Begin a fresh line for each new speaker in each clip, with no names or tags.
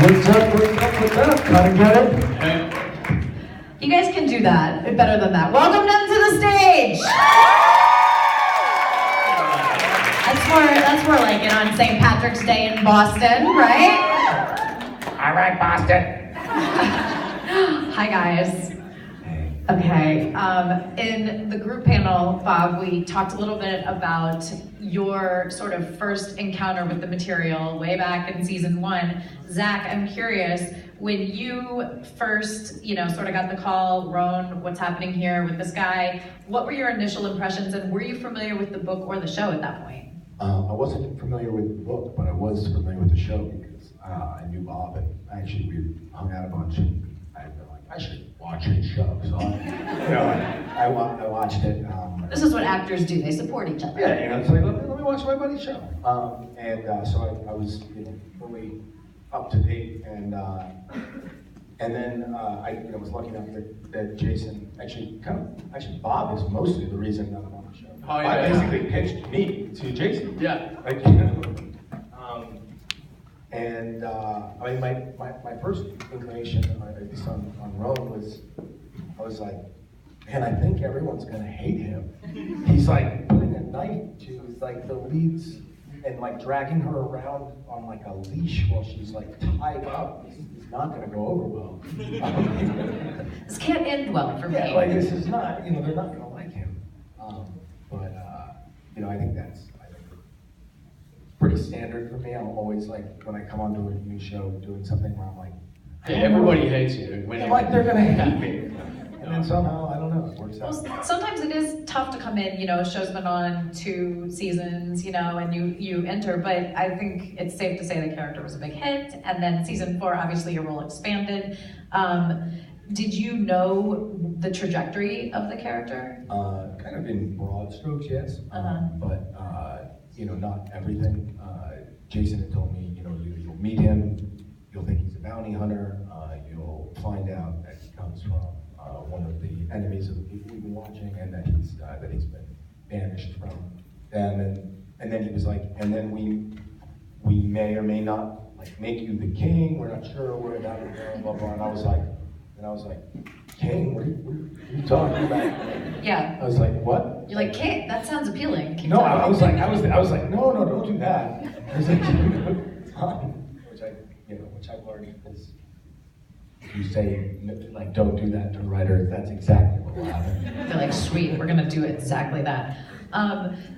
What's up, ConAgeddon?
You guys can do that better than that. Welcome them to the stage! That's more like it on St. Patrick's Day in Boston, right?
All right, Boston.
Hi, guys. Okay, in the group panel, Bob, we talked a little bit about your sort of first encounter with the material way back in season 1. Zach, I'm curious, when you first, sort of got the call, Roan, what's happening here with this guy, what were your initial impressions, and were you familiar with the book or the show at that point?
I wasn't familiar with the book, but I was familiar with the show because I knew Bob, and actually we hung out a bunch. And I felt like I should watch his show, so I watched it.
This is what actors do; they support each other.
Yeah, it's like let me watch my buddy's show, so I was fully up to date, and then I was lucky enough that Jason actually Bob is mostly the reason that I'm on the show.
Oh, yeah,
I basically pitched me to Jason.
Yeah.
My first inclination, at least on Roan, was I was like, man, I think everyone's gonna hate him. He's like putting a knife to like the leads and like dragging her around on like a leash while she's like tied up. It's not gonna go over well.
This can't end well for me.
Yeah, like this is not, they're not gonna like him. I think that's pretty standard for me. I'm always like, when I come onto a new show, doing something where I'm like,
yeah, everybody hates you.
I'm like, they're gonna hate me. And then somehow, I don't know, it works out.
Well, sometimes it is tough to come in, a show's been on 2 seasons, and you enter, but I think it's safe to say the character was a big hit, and then season 4, obviously your role expanded. Did you know the trajectory of the character?
Kind of in broad strokes, yes, but not everything. Jason had told me, you'll meet him, you'll think he's a bounty hunter, you'll find out that he comes from one of the enemies of the people we've been watching, and that he's been banished from them, and then he was like, and then we may or may not like make you the king. We're not sure where that would go, blah blah. And I was like, king? What are you talking about?
Yeah.
I was like, what?
You're like, king? That sounds appealing.
No, I was like, no, don't do that. I was like, which I learned is, if you say, like, don't do that to writers, that's exactly what will happen.
They're like, sweet, we're gonna do exactly that.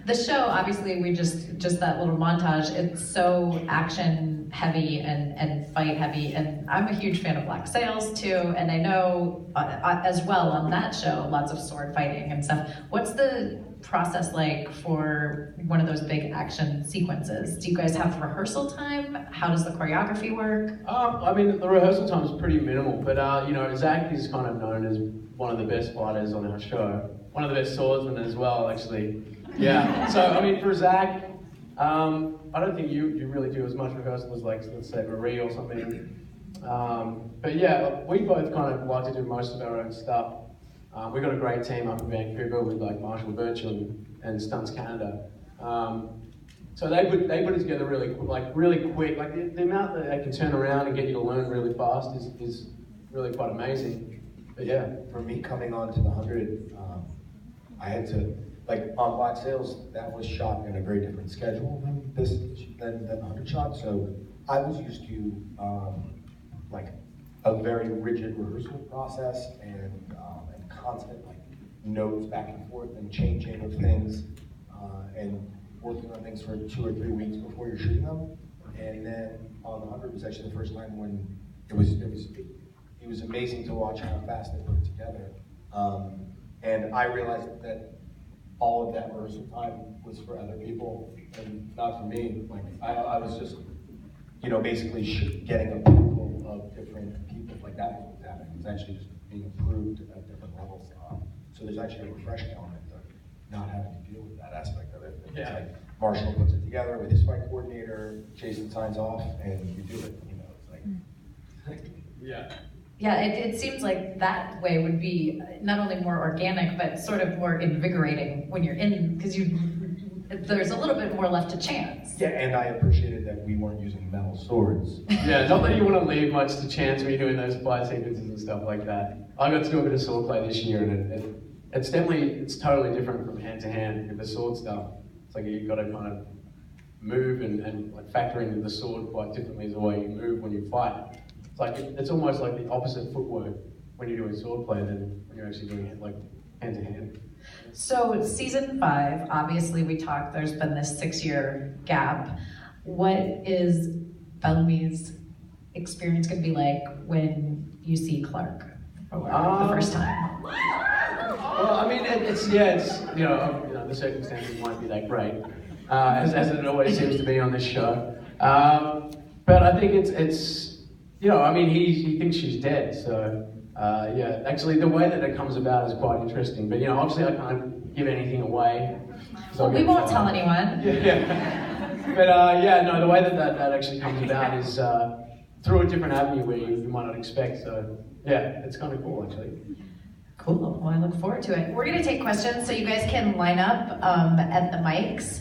The show, obviously, we just that little montage, it's so action heavy and fight heavy, and I'm a huge fan of Black Sails too, and I know as well on that show, lots of sword fighting and stuff. What's the process like for one of those big action sequences? Do you guys have rehearsal time? How does the choreography work?
The rehearsal time is pretty minimal, but Zach is kind of known as one of the best fighters on our show. One of the best swordsmen as well, actually. Yeah, so for Zach, I don't think you really do as much rehearsal as like, let's say Marie or something. But yeah, we both kind of like to do most of our own stuff. We've got a great team up in Vancouver with like Marshall Virtue and Stunts Canada. So they put it together really quick. Like the amount that they can turn around and get you to learn really fast is really quite amazing. But yeah.
For me coming on to the 100, I had to, like on Black Sails, that was shot in a very different schedule than the 100 shot. So I was used to like a very rigid rehearsal process and constant like notes back and forth and changing of things and working on things for 2 or 3 weeks before you're shooting them. And then on the 100 was actually the first time when it was amazing to watch how fast they put it together. And I realized that all of that rehearsal time was for other people and not for me. Like I was just, basically getting approval of different people. Like that was what's happening. It's actually just being approved at different levels. So there's actually a refreshing element of not having to deal with that aspect of it. It's like Marshall puts it together with his fight coordinator, Jason signs off, and you do it. It's like.
Yeah.
Yeah, it seems like that way would be not only more organic, but sort of more invigorating when you're in, because there's a little bit more left to chance.
Yeah, and I appreciated that we weren't using metal swords.
Yeah, not that you want to leave much to chance when you're doing those fight sequences and stuff like that. I got to do a bit of swordplay this year, and it's totally different from hand to hand with the sword stuff. It's like you've got to kind of move and like factor into the sword quite differently as the way you move when you fight. It's like it's almost like the opposite footwork when you're doing swordplay than when you're actually doing it like hand to hand.
So season 5, obviously we talked, there's been this 6-year gap. What is Bellamy's experience going to be like when you see Clark for the first time?
Well, I mean, it's the circumstances might be that great, as it always seems to be on this show. But I think it's I mean, he thinks she's dead, so. Actually, the way that it comes about is quite interesting. But obviously, I can't give anything away.
Well, we won't tell anyone.
Yeah. But the way that actually comes about is through a different avenue where you might not expect. So yeah, it's kind of cool actually.
Cool. Well, I look forward to it. We're going to take questions, so you guys can line up at the mics,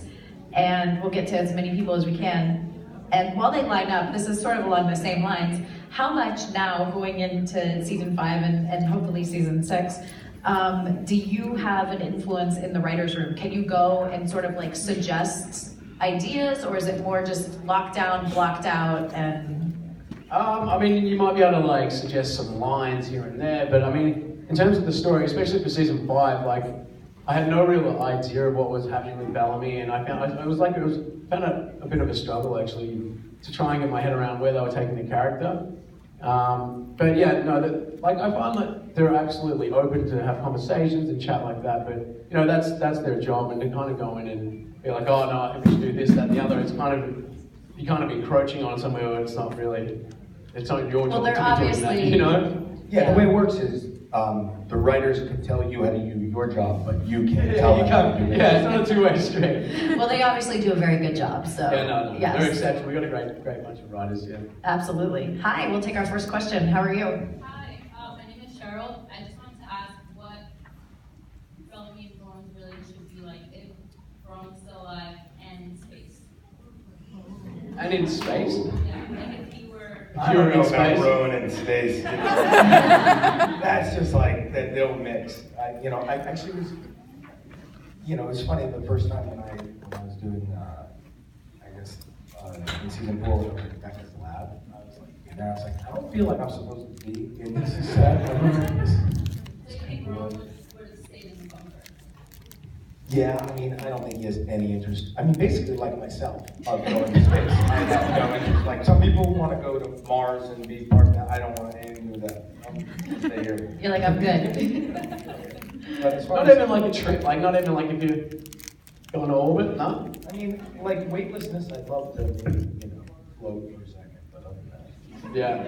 and we'll get to as many people as we can. And while they line up, this is sort of along the same lines. How much now, going into season 5 and hopefully season 6, do you have an influence in the writer's room? Can you go and sort of like suggest ideas, or is it more just locked down, blocked out, and?
I mean, you might be able to like suggest some lines here and there, but I mean, in terms of the story, especially for season 5, like I had no real idea of what was happening with Bellamy, and I found a bit of a struggle actually to try and get my head around where they were taking the character. But yeah, no, I find that they're absolutely open to have conversations and chat like that, but that's their job, and to kind of go in and be like, oh no, I think we should do this, that, and the other, it's you kind of encroaching on somewhere where it's not your job.
Well, they're
to be doing
obviously,
that,
Yeah, the way it works is the writers can tell you how to do your job, but you can't tell them how to do it.
Yeah, it's not a two-way street.
well, they obviously do a very good job, so.
Yeah, no,
yes.
they're exceptional. We've got a great bunch of writers, yeah.
Absolutely. Hi, we'll take our first question. How are you?
Hi, my name is Cheryl. I just wanted to ask what Bellamy and Thorne's relationship would be like if Thorne's still alive and in space.
And in space?
Yeah, like if he were...
I don't know
in
about
space.
Rowan in space. That's just like that they'll mix. I actually was. It's funny the first time when I was doing, in season 4 with Rebecca's lab, I was like, I don't feel like I'm supposed to be in this set.
So you think Rowan would have stayed in the bunker?
Yeah, I mean, I don't think he has any interest. I mean, basically like myself, of going to space. I have no interest. Like some people want to go to Mars and be part of that. I don't want anything to do that. I'm stay here.
You're like, I'm good.
But as far
Not
as,
even like a trip, like not even like if you're going to orbit, no?
I mean, like weightlessness, I'd love to, float for a second, but other than that.
Yeah.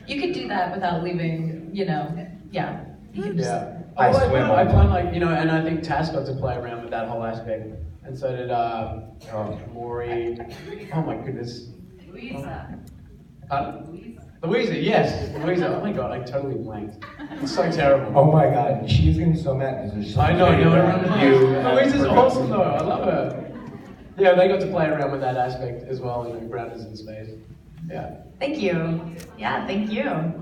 You could do that without leaving, yeah. You can just,
Yeah.
I
Although
swim
I
all
find like, and I think Tass got to play around with that whole aspect. And so did Maury. Oh my goodness.
Louisa.
Louisa, yes. Louisa, oh my god, I totally blanked. It's so terrible.
Oh my God, she's gonna be so mad because there's
I know,
you.
Louisa's awesome though, I love her. Yeah, they got to play around with that aspect as well, grounders in space. Yeah.
Thank you. Yeah, thank you.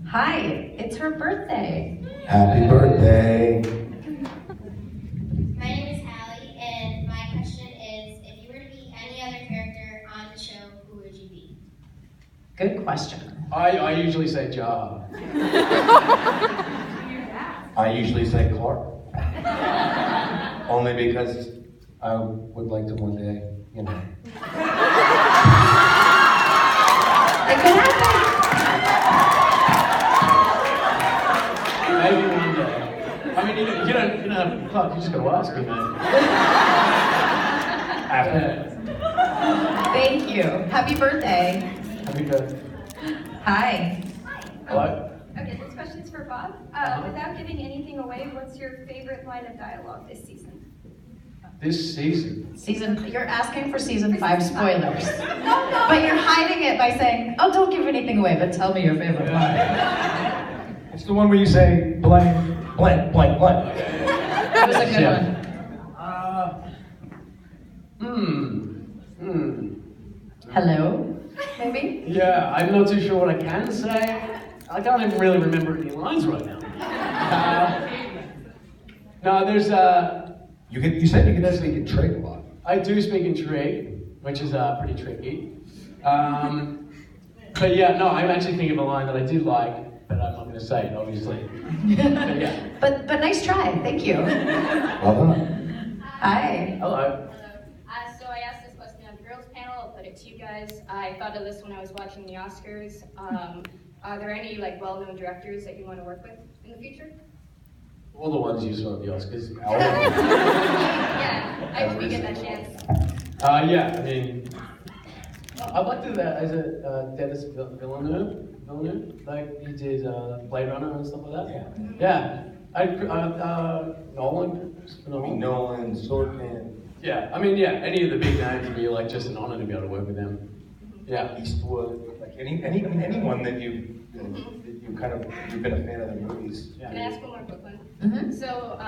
Hi, it's her birthday.
Happy birthday.
My name is Allie, and my question is, if you were to be any other character on the show, who would you be?
Good question.
I usually say Jar.
I usually say Clark. Only because I would like to one day,
It could happen.
Maybe one day. I mean, you don't have to Clark, you just gotta ask me, man.
After.
Thank you. Happy birthday.
Happy birthday.
Hi.
Hello?
Okay, this question's for Bob. Without giving anything away, what's your favorite line of dialogue this season?
This season.
You're asking for season 5 spoilers. But you're hiding it by saying, oh, don't give anything away, but tell me your favorite line.
It's the one where you say blank, blank, blank, blank.
That was a good one. Hello, maybe?
Yeah, I'm not too sure what I can say. I can't even really remember any lines right now. No, there's
You said you could speak in trig a lot.
I do speak in trig, which is pretty tricky. But yeah, no, I'm actually thinking of a line that I did like, but I'm not going to say it, obviously. But yeah.
But nice try, thank you.
Well done.
Hi.
Hello.
So I asked this question on the girls panel. I'll put it to you guys. I thought of this when I was watching the Oscars. Are there any like well-known directors that you want to work with in the future?
All the ones you saw at the Oscars.
Yeah, I hope you get that chance.
Yeah, I mean, I'd like to do that as a Dennis Villeneuve. Like he did Blade Runner and stuff like that. Yeah. Nolan.
Nolan, Sorkin,
Yeah, I mean, yeah, any of the big names would be like just an honor to be able to work with them. Yeah.
Eastwood, like anyone that you've been a fan of their movies.
Yeah.
Can I ask one more quick one?
Mhm.
So,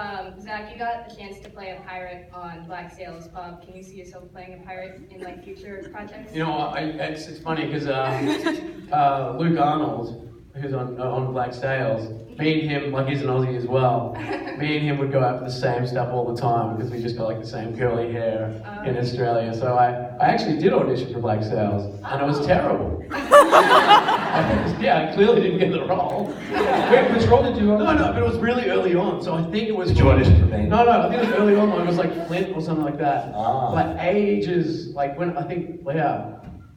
Zach, you got the chance to play a pirate on Black Sails. Bob, can you see yourself playing a pirate in like future projects?
You know, it's funny because Luke Arnold, who's on Black Sails, me and him, like he's an Aussie as well, me and him would go out for the same stuff all the time because we just got like the same curly hair in Australia. So I actually did audition for Black Sails and it was terrible. I clearly didn't get the role.
Wait, which role did you
No, but it was really early on, so I think it was...
Did you audition for Maine?
No, I think it was early on, it was like Flint or something like that.
Ah.
Like ages, like when, I think, yeah.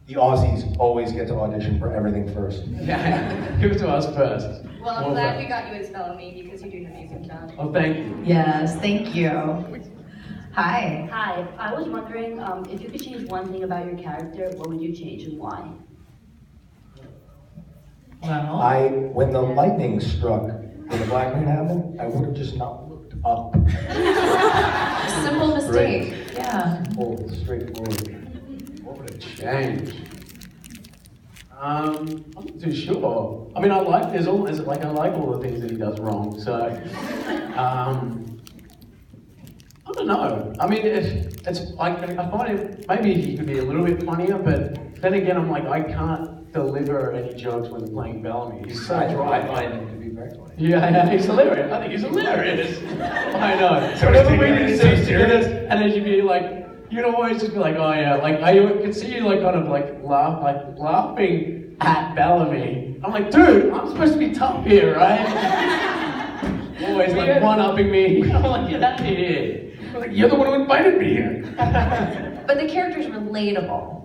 The Aussies always get to audition for everything first.
Yeah, give it to us first.
Well, I'm glad we got you as Bellamy because you do an amazing job.
Oh, thank you.
Yes, thank you. Hi.
Hi, I was wondering if you could change one thing about your character, what would you change and why?
Well,
When the lightning struck when the black man happened, I would have just not looked up.
simple mistake. Yeah.
Oh, straightforward.
What would it change? I'm not too sure. I mean, I like all the things that he does wrong. So, I don't know. I mean, it's like I find it maybe he could be a little bit funnier, but then again, I'm like I can't deliver any jokes when playing Bellamy. He's so dry.
I find him to be very funny.
Yeah, he's hilarious. I think he's hilarious. I know.
So
Whenever
he's
we
taking
do
it so
scenes
serious?
together, and then you'd be like, you'd always just be like, oh yeah, like I could see you like kind of like laughing at Bellamy. I'm like, dude, I'm supposed to be tough here, right? Always like one-upping me. I'm like, get out of here. I'm like, you're the one who invited me here.
But the character's relatable.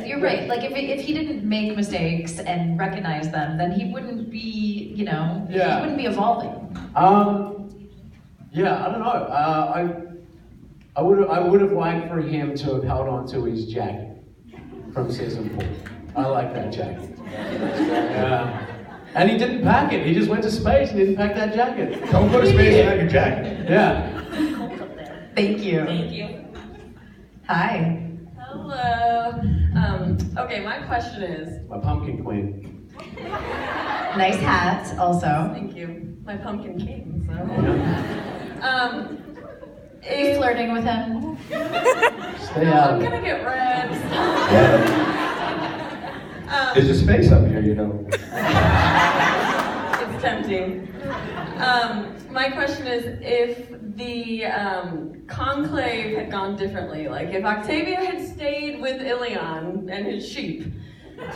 You're right. Like if he didn't make mistakes and recognize them, then he wouldn't be, he wouldn't be evolving.
Yeah, I don't know. I would have liked for him to have held on to his jacket from season 4. I like that jacket. Yeah. And he didn't pack it. He just went to space and didn't pack that jacket.
Don't go to space without your jacket.
Yeah.
Thank you.
Thank you.
Hi.
Hello. Okay, my question is,
My pumpkin queen.
Nice hat, also.
thank you, my pumpkin king, so.
Are you flirting with him?
Stay
No,
out
I'm
of it.
gonna get red.
There's a space up here, you know.
It's tempting. My question is, if the conclave had gone differently, like if Octavia had stayed with Ilion and his sheep,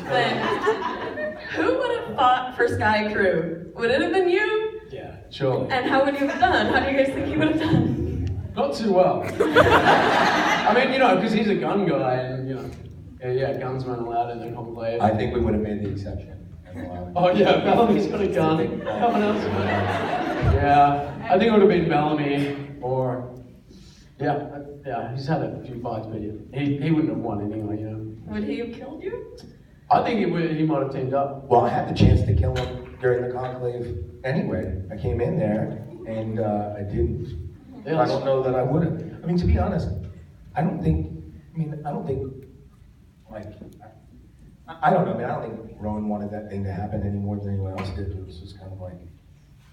then who would have fought for Sky Crew? Would it have been you?
Yeah, sure.
And how would you have done? How do you guys think you would have done?
Not too well. I mean, because he's a gun guy and, guns weren't allowed in the conclave.
I think we would have made the exception.
Oh yeah, Bellamy's got a gun. No one else would. Yeah, I think it would have been Bellamy or he's had a few fights, but he wouldn't have won anyway.
Would he have killed you?
I think he might have teamed up.
Well, I had the chance to kill him during the conclave anyway. I came in there and I didn't.
Yeah,
I don't know that I would have. I mean, to be honest, I don't think, like, I don't know, I don't think Rowan wanted that thing to happen any more than anyone else did. It was just kind of like,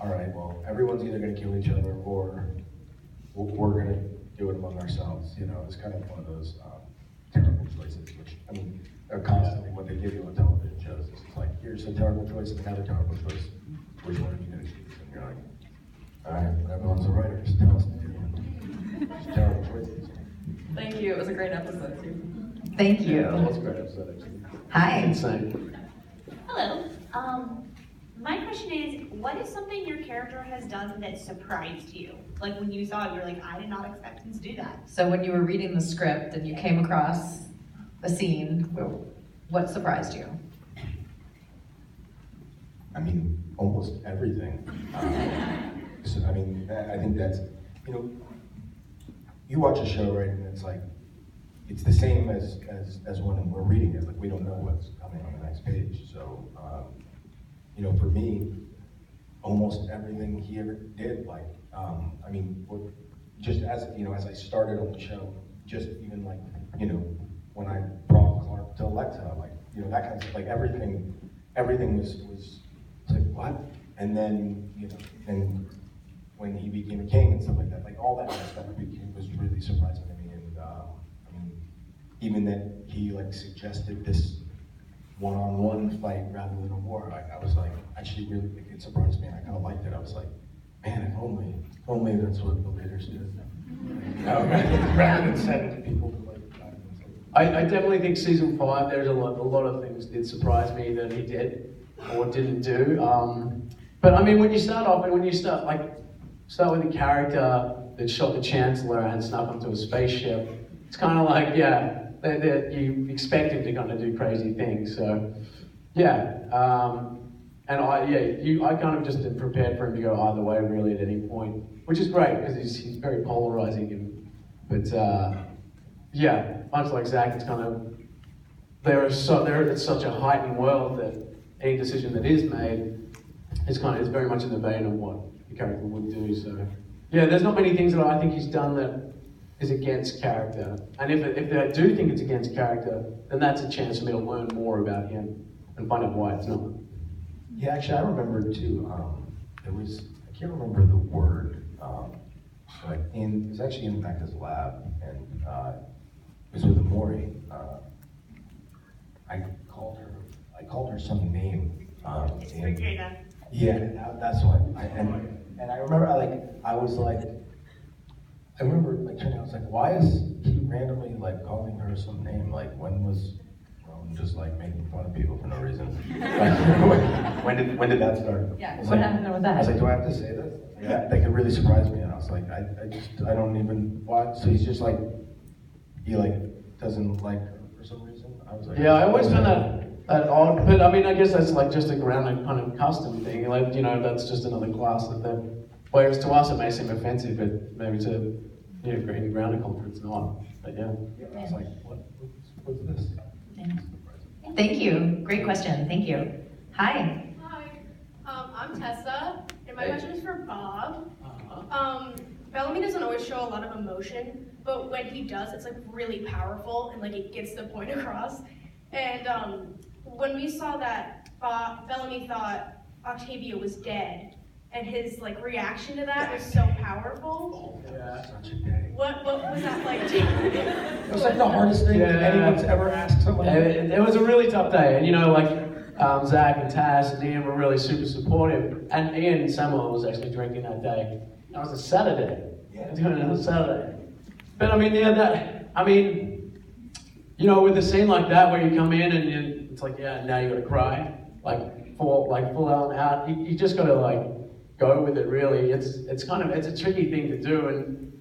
all right, well, everyone's either going to kill each other or we're going to, do it among ourselves. You know, it's kind of one of those terrible choices, which, I mean, are constantly what they give you on television shows. It's like, here's a terrible choice and another terrible choice. Which one are you going to choose? And you're like, all right, everyone's a writer, just tell us to do it. It's terrible choices.
Thank you. It was a great episode too.
Thank you.
That was a great episode, actually.
Hi.
Insane.
Hello. My question is, what is something your character has done that surprised you? Like when you saw it, you're like, I did not expect him to do that.
So when you were reading the script and you came across a scene, what surprised you?
I mean, almost everything. So, I mean, I think that's, you know, you watch a show, right, and it's like, it's the same as when we're reading it. Like, we don't know what's coming on the next page. So, you know, for me, almost everything he ever did, like, I mean, just as, you know, as I started on the show, just even like, you know, when I brought Clark to Alexa, like, you know, that kind of stuff, like everything was like, what? And then, you know, and when he became a king and stuff like that, like all that kind of stuff was really surprising to me. And I mean, even that he like suggested this one-on-one fight rather than a war, like I was like, actually really, it surprised me and I kind of liked it. I was like, man, if only that's what the leaders did. Rather than send people to like,
I definitely think season 5, there's a lot of things that surprised me that he did or didn't do. But I mean, when you start off and when you start with a character that shot the Chancellor and snuck onto a spaceship, it's kind of like, yeah, you expect him to kind of do crazy things. So, yeah. And I kind of just been prepared for him to go either way really at any point, which is great because he's very polarizing. But yeah, much like Zach, it's kind of it's such a heightened world that any decision that is made is very much in the vein of what the character would do. So yeah, there's not many things that I think he's done that is against character. And if I do think it's against character, then that's a chance for me to learn more about him and find out why it's not.
Yeah, actually, I remember too. I can't remember the word, but it was actually in Becca's lab, and it was with Amori. I called her some name.
It's Brigada.
Yeah, that's what. And I remember, I remember turning out, I was like, why is he randomly calling her some name? Like, when was just making fun of people for no reason? When did that start?
Yeah, what happened with that?
I was like, do I have to say this? Yeah, that could really surprise me. And I was like, I don't even, why? So he's just he doesn't like her for some reason? I was like,
yeah, I always found that odd, but I mean, I guess that's just a grounded kind of custom thing. That's just another class whereas to us it may seem offensive, but maybe to in grounded culture it's not. But yeah.
I was like, what's this?
Thank you. Great question. Thank you. Hi.
Hi. I'm Tessa, and my question is for Bob. Bellamy doesn't always show a lot of emotion, but when he does, it's really powerful and it gets the point across. And when we saw that Bellamy thought Octavia was dead, and his reaction to that was so powerful.
Yeah. Such a day.
What was that like?
It was the hardest thing anyone's ever asked someone.
It was a really tough day, and Zach and Taz and Ian were really super supportive, and Ian Samuel was actually drinking that day. That was a Saturday. Yeah. Doing it on a Saturday. But with a scene like that where you come in and it's now you gotta cry, full on out. You just gotta go with it really. It's a tricky thing to do, and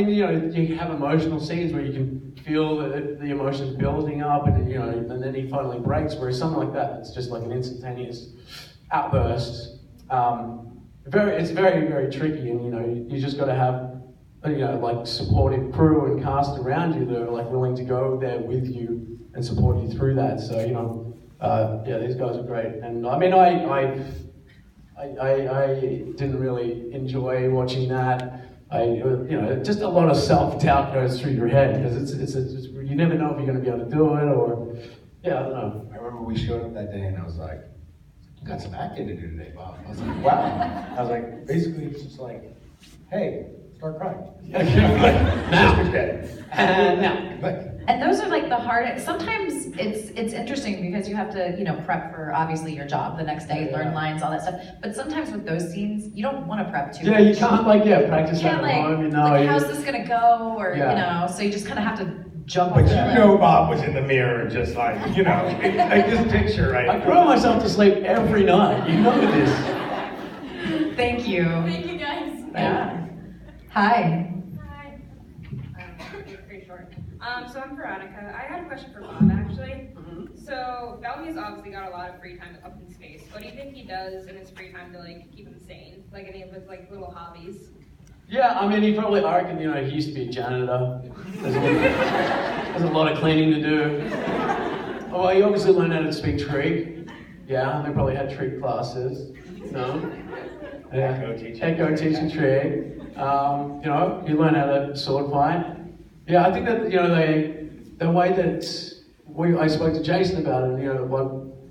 you have emotional scenes where you can feel the emotions building up, and then he finally breaks. Whereas something like that, it's just an instantaneous outburst. It's very, very tricky, and you just got to have supportive crew and cast around you that are willing to go there with you and support you through that. So these guys are great, and I didn't really enjoy watching that. Just a lot of self-doubt goes through your head because it's you never know if you're going to be able to do it or I don't know.
I remember we showed up that day and I was like, you got some acting to do today, Bob. I was like, wow. I was like, basically it's just hey, start crying.
Now.
And those are like the hardest. Sometimes it's interesting because you have to, prep for obviously your job the next day, learn lines, all that stuff. But sometimes with those scenes, you don't want to prep too much.
Yeah, you can't practice
You can't
at home.
how's this gonna go, or so you just kind of have to jump.
But Bob was in the mirror, just like this picture, right?
I cry myself to sleep every night. You know this.
Thank you.
Thank you guys.
Yeah. Hi.
Hi. Pretty short. So I'm Veronica. I had a question for Bob, actually. So Bellamy's obviously got a lot of free time up in space. What do you think he does in his free time to keep him sane? Like any of his little hobbies?
Yeah, I mean, I reckon, he used to be a janitor. There's a lot of cleaning to do. Well, he obviously learned how to speak Trig. Yeah, they probably had Trig classes. No? Yeah. Echo teaching Trig. He learned how to sword fight. Yeah, I think that, the way that I spoke to Jason about it,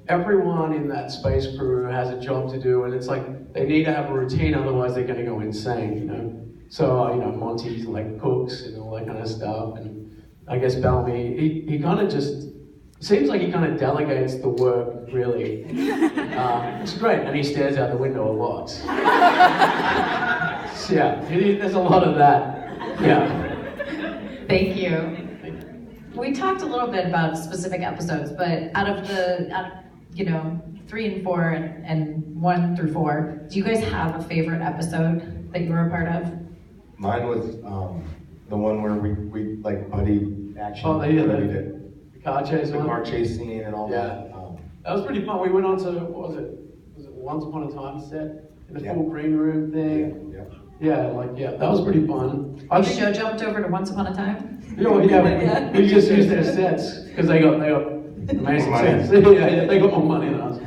everyone in that space crew has a job to do, and it's like they need to have a routine, otherwise they're going to go insane, So, Monty's cooks and all that kind of stuff, and I guess Bellamy, he kind of just, seems like he kind of delegates the work, really. It's great, and he stares out the window a lot. There's a lot of that, yeah.
Thank you. We talked a little bit about specific episodes, but out of the, 3 and 4 and 1 through 4, do you guys have a favorite episode that you were a part of?
Mine was the one where we buddy action.
Oh, yeah, the car chase one?
The car chase scene and all that.
That was pretty fun. We went on to, what was it? Was it Once Upon a Time set? In the full green room thing? Yeah, that was pretty fun.
You show jumped over to Once Upon a Time?
Yeah, we just used their sets, because they got amazing sets. They got more money than us.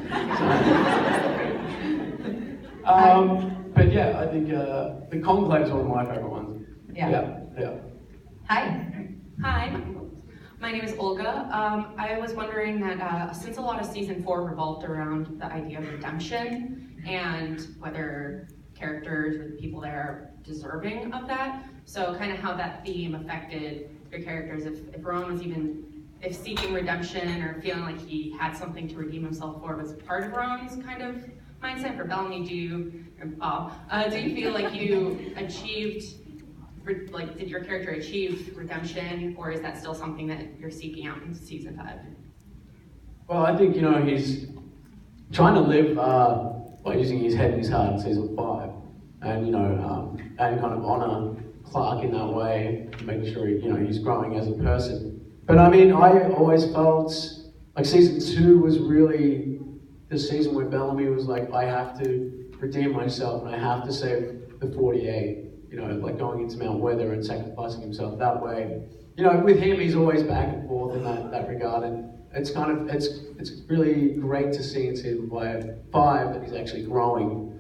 But yeah, I think the Conclave is one of my favorite ones.
Yeah. Hi.
Hi. My name is Olga. I was wondering that since a lot of season 4 revolved around the idea of redemption and whether characters or the people there are deserving of that, so kind of how that theme affected your characters, if Rowan was if seeking redemption or feeling like he had something to redeem himself for was part of Rowan's kind of mindset. For Bellamy, do you feel like you achieved, did your character achieve redemption, or is that still something that you're seeking out in season 5?
Well, I think, he's trying to live by using his head and his heart in season 5, and, and kind of honor Clark in that way, making sure he's growing as a person. But I mean, I always felt like season 2 was really the season where Bellamy was like, I have to redeem myself and I have to save the 48, going into Mount Weather and sacrificing himself that way. With him, he's always back and forth in that regard, and it's really great to see in season 5 that he's actually growing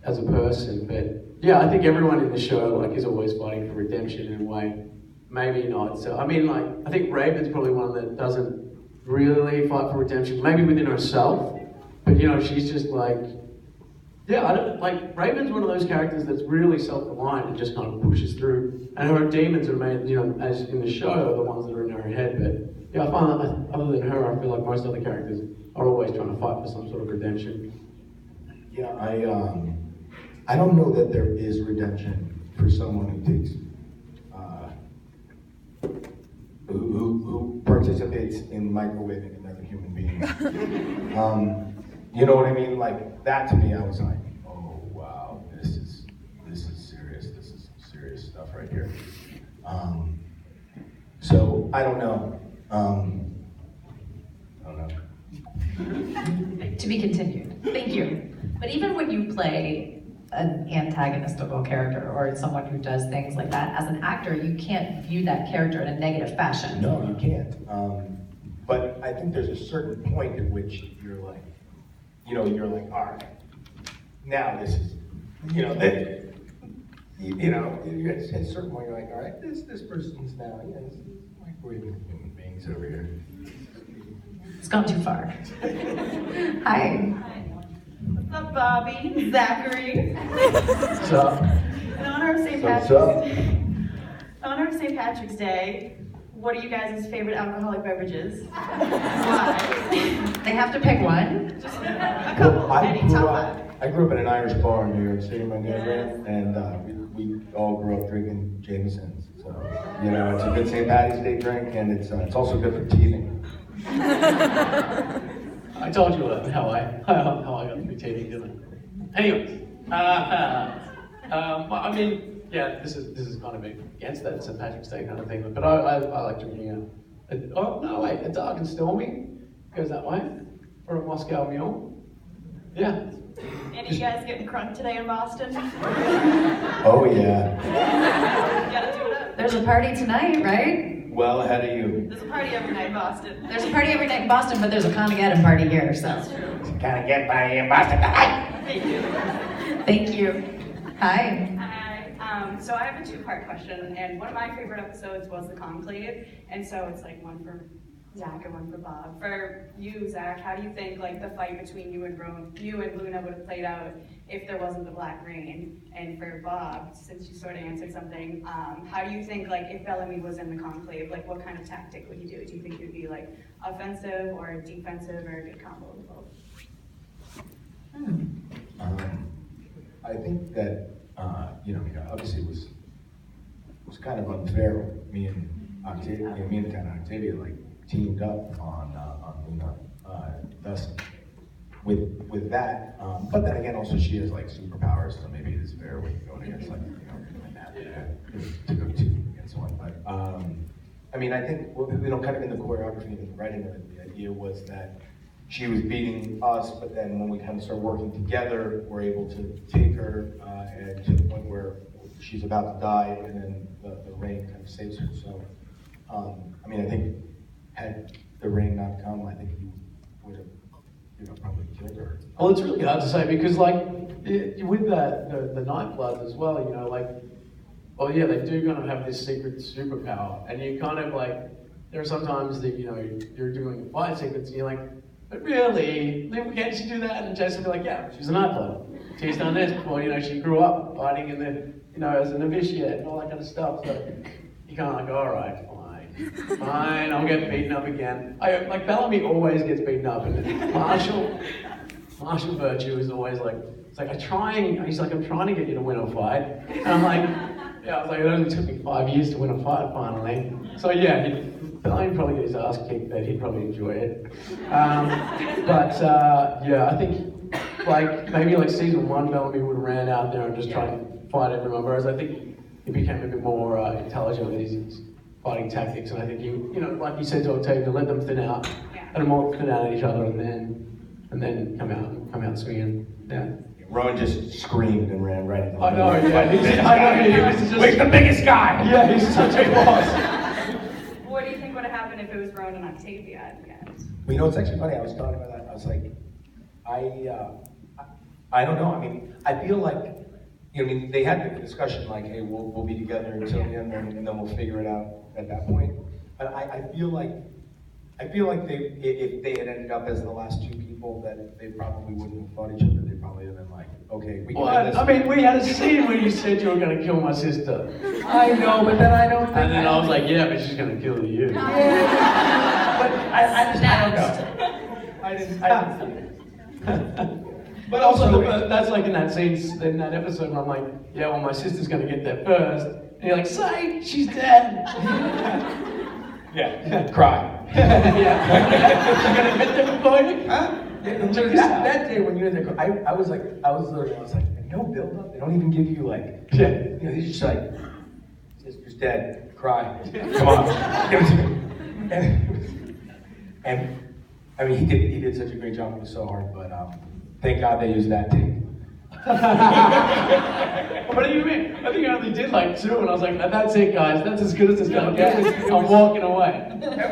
as a person. But yeah, I think everyone in the show is always fighting for redemption in a way. Maybe not. So I mean, I think Raven's probably one that doesn't really fight for redemption. Maybe within herself, but she's just Raven's one of those characters that's really self-reliant and just kind of pushes through. And her demons are made, as in the show, are the ones that are in her head. But yeah, I find that other than her, I feel like most other characters are always trying to fight for some sort of redemption.
Yeah, I don't know that there is redemption for someone who takes, who participates in microwaving another human being. You know what I mean? That to me, I was like, oh wow, this is serious. This is some serious stuff right here. So I don't know.
To be continued. Thank you. But even when you play an antagonistical character or someone who does things like that, as an actor, you can't view that character in a negative fashion.
No, you can't. But I think there's a certain point at which you're all right, now this is, you're at a certain point you're like, all right, this person's now, this is microwaving human beings over here.
It's gone too far. Hi.
What's up, Bobby? Zachary?
What's up?
In honor of St.
What's
Patrick's
up?
In honor of St. Patrick's Day, what are you guys' favorite alcoholic beverages? Why?
They have to pick one.
Just a couple, any top five.
I grew up in an Irish bar in New York City, my dad ran, and we all grew up drinking Jamesons. So, you know, it's a good St. Patty's Day drink, and it's also good for teething.
I told you how I got to be teething, didn't I? Anyways, I mean, yeah, this is kind of against that St. Patrick's Day kind of thing, but I like drinking a dark and stormy goes that way, or a Moscow Mule. Yeah.
Any of you guys getting crunk today in Boston?
Oh yeah.
Gotta do it up.
There's a party tonight, right?
Well ahead of you.
There's a party every night in Boston.
There's a party every night in Boston, but there's a ConAgeddon party here, so.
That's true.
ConAgeddon party in Boston tonight.
Thank you.
Thank you. Hi.
Hi. So I have a two-part question, and one of my favorite episodes was the Conclave, and so it's like one for Zach and one for Bob. For you, Zach, how do you think like the fight between you and Luna would have played out if there wasn't the Black Rain? And for Bob, since you sort of answered something, how do you think like if Bellamy was in the Conclave, like what kind of tactic would he do? Do you think he would be like offensive or defensive or a good combo of both?
I think that obviously it was kind of unfair. Me and Octavia like teamed up on Luna, thus with that. But then again, also she has like superpowers, so maybe it is fair when you're going against like to go two against one. But I mean, I think kind of in the choreography and the writing of it, the idea was that she was beating us, but then when we kind of start working together, we're able to take her and to the point where she's about to die, and then the rain kind of saves her. So, I mean, I think had the rain not come, I think he would have, probably killed her.
Well, it's really hard to say because, like, with the Nightbloods as well, well, yeah, they do kind of have this secret superpower, and you kind of like, there are sometimes that you're doing a fight sequence, and you're like, but really, can't she do that? And Jason will be like, yeah, she's a Nightblood. She's done this before, she grew up fighting in the, as an novitiate and all that kind of stuff. So you kind of like, all right, fine, I'll get beaten up again. Like Bellamy always gets beaten up, and martial virtue is always like, it's like I'm trying to get you to win a fight, and I'm like, yeah, I was like, it only took me 5 years to win a fight finally. So yeah, Bellamy probably get his ass kicked, but he'd probably enjoy it. Yeah, I think like maybe like season 1, Bellamy would have ran out there and just tried to fight everyone, whereas I think he became a bit more intelligent with his fighting tactics, and I think he, like you said to Octavia, to let them thin out, let them all thin out at each other, and then come out swinging. Yeah.
Rowan just screamed and ran right into the
I know, yeah. He was just,
where's the biggest guy?
Yeah, he's such a boss.
What do you think would have happened if it was Rowan and Octavia at the end?
Well, it's actually funny. I was talking about that. I was like, I don't know. I mean, I feel like, they had the discussion like, hey, we'll be together until the end, and then we'll figure it out at that point. But I feel like if they had ended up as the last two people, that they probably wouldn't have fought each other. They probably would have been like, okay, we can end this.
I mean, we had a scene where you said you were going to kill my sister.
I know, but then I don't think.
And then I was like, yeah, but she's going to kill you.
Yeah. But I don't know. I didn't.
But also, that's like in that scene, in that episode where I'm like, yeah, well, my sister's going to get there first. And you're like, say, she's dead.
Yeah, cry.
Yeah. She's going to get there before you?
Huh? That day when you were there, I was like, no build up. They don't even give you like, they just like, sister's dead, cry. Come on, give it to me. And I mean, he did such a great job. It was so hard, but thank God they used that tape.
What do you mean? I think I only did like 2, and I was like, that's it, guys. That's as good as it's gonna get. I'm walking away.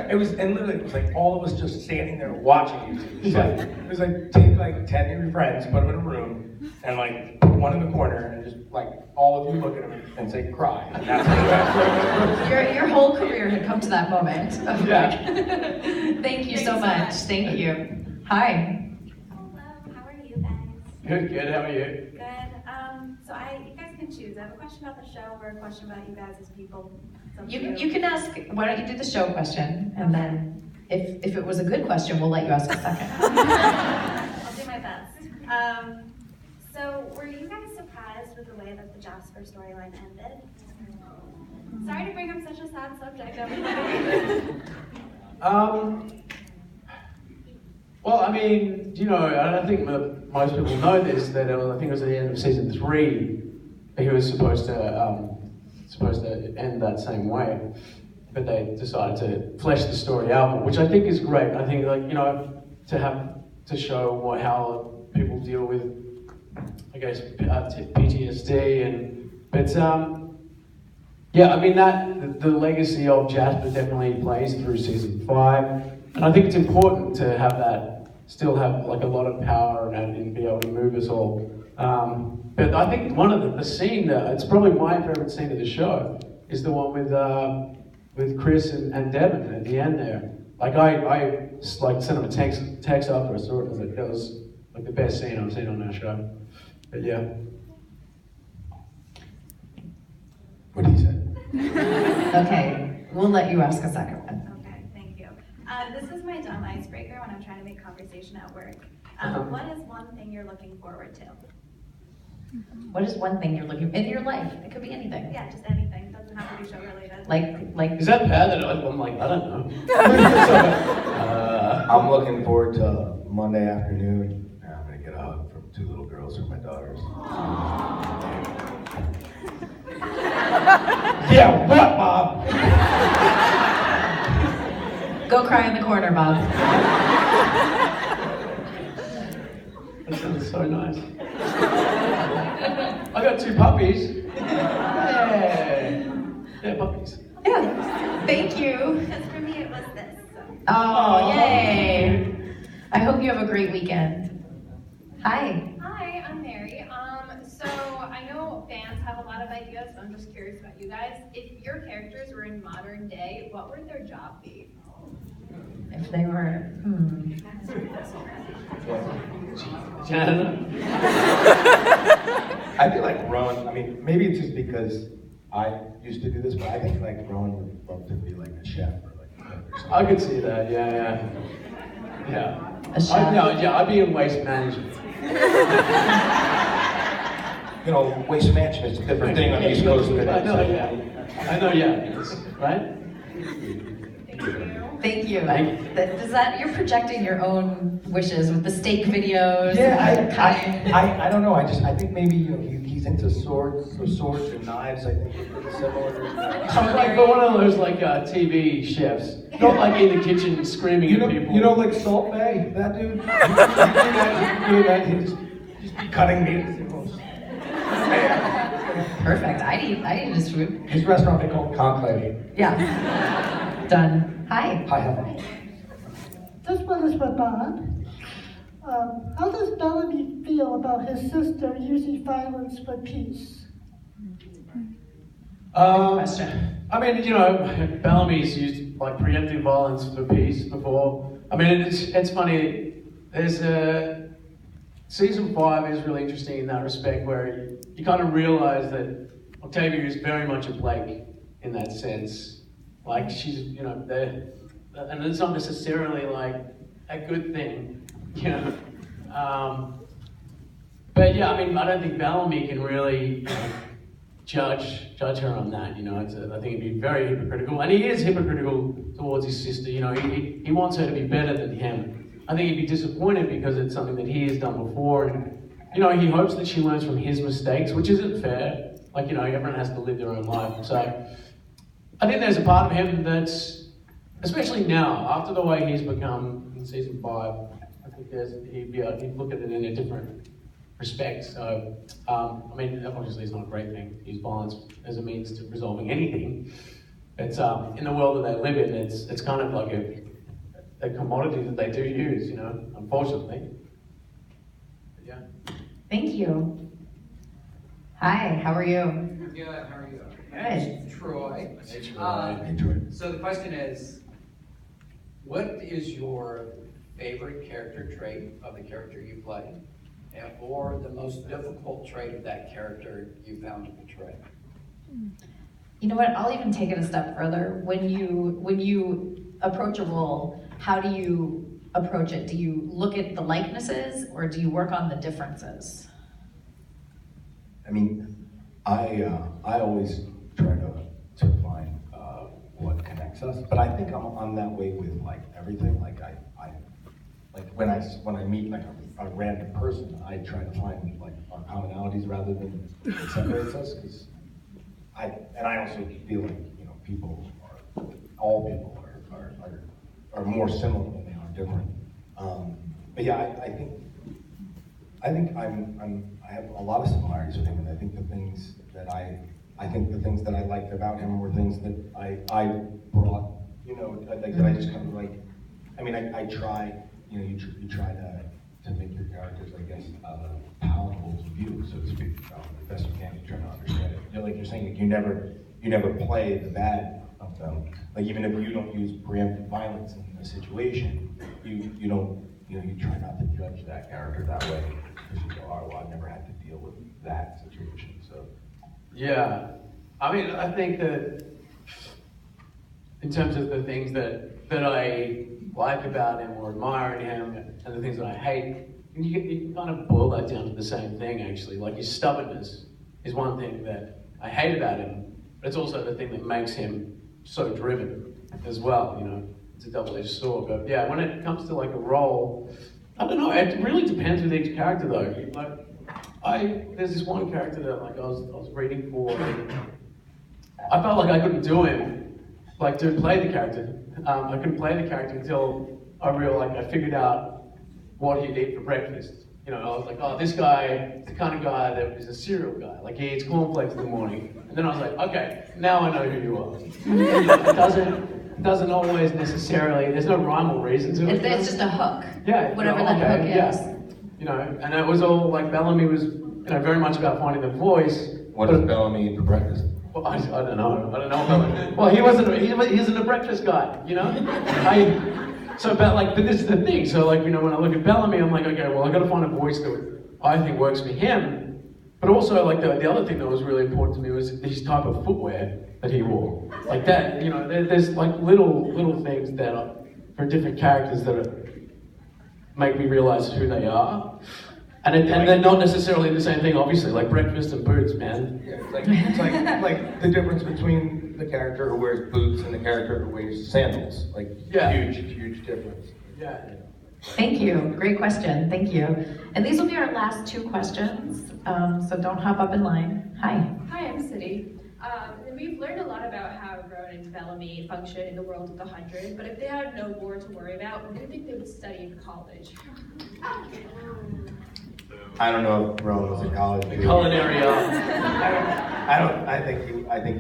It was like all of us just standing there watching you. It was like take like 10 of your friends, put them in a room, and like one in the corner, and just like all of you look at them and say cry. And that's
Your whole career had come to that moment.
Yeah.
Thank you so much. Thank you. Hi.
Hello, how are you guys?
Good, how are you?
Good. So you guys
can choose. I have a question about the show or a question about you guys as people.
You can ask, why don't you do the show question, and then if it was a good question, we'll let you ask a second.
I'll do my best. So were you guys surprised with the way that the Jasper storyline ended? Sorry to bring up such a sad subject, everybody.
Well, I mean, you know, I don't think most people know this, that I think it was at the end of season 3, he was supposed to end that same way, but they decided to flesh the story out, which I think is great. I think, like, you know, to show how people deal with, I guess, PTSD, but yeah, I mean, the legacy of Jasper definitely plays through season 5, and I think it's important to have that, still have like a lot of power and be able to move us all. But I think one of the scene, it's probably my favorite scene of the show, is the one with Chris and Devin at the end there. Like I like sent him a text after I saw it. I was like, that was like the best scene I've seen on our show. But yeah.
What did he say?
Okay, we'll let you ask a second one.
Okay, thank you. This is my dumb icebreaker when I'm trying to make conversation at work. What is one thing you're looking forward to?
What is one thing you're looking in your life? It could be anything.
Yeah, just anything. Doesn't have to be show related.
Like.
Is that bad that I'm like, I don't know.
I'm looking forward to Monday afternoon. And I'm gonna get a hug from 2 little girls who are my daughters. Yeah, what, Bob?
Go cry in the corner, Bob.
That sounds so nice. I got 2 puppies. Yeah, puppies.
Yeah, thank you.
Because for me it was this. So.
Oh, yay. I hope you have a great weekend. Hi.
Hi, I'm Mary. So I know fans have a lot of ideas, but I'm just curious about you guys. If your characters were in modern day, what would their job be?
If they were,
I feel like Rowan, I mean, maybe it's just because I used to do this, but I think like Rowan would love to be like a chef or like a cook or something.
I could see that, yeah.
A chef?
I'd be in waste management.
You know, waste management's a different thing on the East Coast.
I know, yeah. Right?
Thank you. Does that, you're projecting your own wishes with the steak videos?
Yeah, I don't know. I think maybe, you know, he's into swords and knives. I think they're pretty similar.
I'm like one of those like TV chefs, not like in the kitchen screaming at people.
You know, like Salt Bae, that dude. He'd just be cutting meat.
Perfect. I'd eat his food.
His restaurant they call ConAgeddon.
Yeah. Done. Hi.
Hi, Heather.
This one is for Bob. How does Bellamy feel about his sister using violence for peace?
Question.
I mean, you know, Bellamy's used like preemptive violence for peace before. I mean, it's funny. There's season 5 is really interesting in that respect, where you kind of realize that Octavia is very much a Blake in that sense. Like she's, you know, there, and it's not necessarily like a good thing, you know. But yeah, I mean, I don't think Bellamy can really judge her on that. You know, I think it'd be very hypocritical, and he is hypocritical towards his sister. You know, he wants her to be better than him. I think he'd be disappointed because it's something that he has done before, and you know, he hopes that she learns from his mistakes, which isn't fair. Like, you know, everyone has to live their own life. So I think there's a part of him that's, especially now, after the way he's become in season 5, I think he'd look at it in a different respect. So, I mean, obviously it's not a great thing to use violence as a means to resolving anything. It's in the world that they live in, it's kind of like a commodity that they do use, you know, unfortunately. But yeah.
Thank you. Hi, how are you?
Good, how are you?
Good.
Troy.
Hey, Troy.
So the question is, what is your favorite character trait of the character you play?
or the most difficult trait of that character you found to portray?
You know what? I'll even take it a step further. When you approach a role, how do you approach it? Do you look at the likenesses, or do you work on the differences?
I mean, I always try to find what connects us, but I think I'm that way with like everything. Like I like when I meet like a random person, I try to find like our commonalities rather than what separates us. Because I also feel like, you know, all people are more similar than they are different. But yeah, I think I have a lot of similarities with him, and I think the things that I liked about him were things that I brought, you know, like that I just kind of like. I mean, I try, you know, you try to make your characters, I guess, palatable to view, so to speak, the best you can. You try to understand it. You know, like you're saying, like you never play the bad of them. Like even if you don't use preemptive violence in a situation, you don't, you know, you try not to judge that character that way. Because you go, oh, well, I've never had to deal with that situation, so.
Yeah, I mean, I think that in terms of the things that I like about him or admire in him, and the things that I hate, you can kind of boil that down to the same thing, actually. Like his stubbornness is one thing that I hate about him, but it's also the thing that makes him so driven as well, you know. It's a double-edged sword, but yeah, when it comes to like a role, I don't know, it really depends with each character though. Like, there's this one character that like I was reading for, and I felt like I couldn't do him, like to play the character. I couldn't play the character until I figured out what he'd eat for breakfast. You know, I was like, oh, this guy is the kind of guy that is a cereal guy. Like he eats cornflakes in the morning. And then I was like, okay, now I know who you are. It doesn't always necessarily, there's no rhyme or reason to it.
It's just a hook.
Yeah.
Whatever that hook is.
Yeah. You know, and it was all like Bellamy was, you know, very much about finding the voice.
What does Bellamy eat for breakfast?
Well, I don't know Bellamy. Well, he isn't a breakfast guy, you know? But this is the thing. So like, you know, when I look at Bellamy, I'm like, okay, well, I got to find a voice that I think works for him. But also, like the other thing that was really important to me was his type of footwear that he wore. Like that, you know, there's like little things that are for different characters that make me realize who they are. And they're not necessarily the same thing, obviously, like breakfast and boots, man.
Yeah, it's like the difference between the character who wears boots and the character who wears sandals. Like,
yeah.
Huge difference.
Yeah.
Thank you. Great question. Thank you. And these will be our last two questions, so don't hop up in line. Hi.
Hi, I'm City. We've learned a lot about how Rowan and Bellamy function in the world of the 100, but if they had no war to worry about, what do you think they would study in college?
I don't know if Rowan was in college.
Culinary.
I think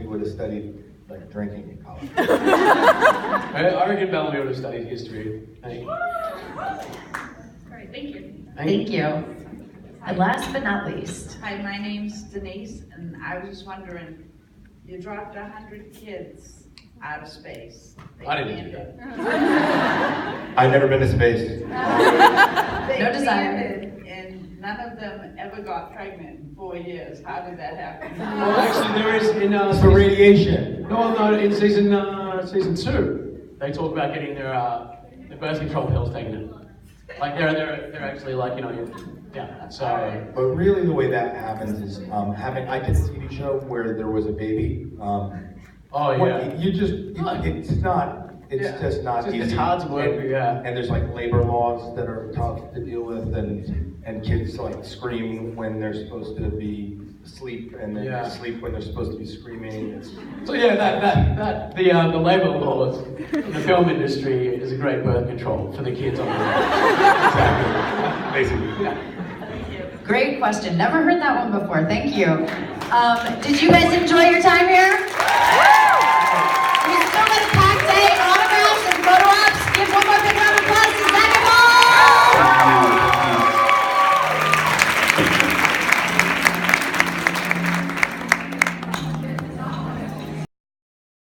he would have studied like drinking in college.
I reckon Bellamy would have studied history.
All right, thank you.
Thank you. And last but not least.
Hi, my name's Denise, and I was just wondering, you dropped 100 kids out of space.
I didn't do that.
I've never been to space.
No desire.
And none of them ever got pregnant in 4 years. How did that happen?
Well, actually, there is in
for radiation.
No, in season 2, they talk about getting their birth control pills taken. Like they're actually like, you know, yeah. So,
but really, the way that happens is I did a TV show where there was a baby. It's just not easy.
It's hard to work with, yeah.
And there's like labor laws that are tough to deal with, and kids like scream when they're supposed to be asleep, and then sleep when they're supposed to be screaming.
So yeah, the labor laws in the film industry is a great birth control for the kids on the
Exactly. Basically.
Yeah.
Great question. Never heard that one before. Thank you. Did you guys enjoy your time here?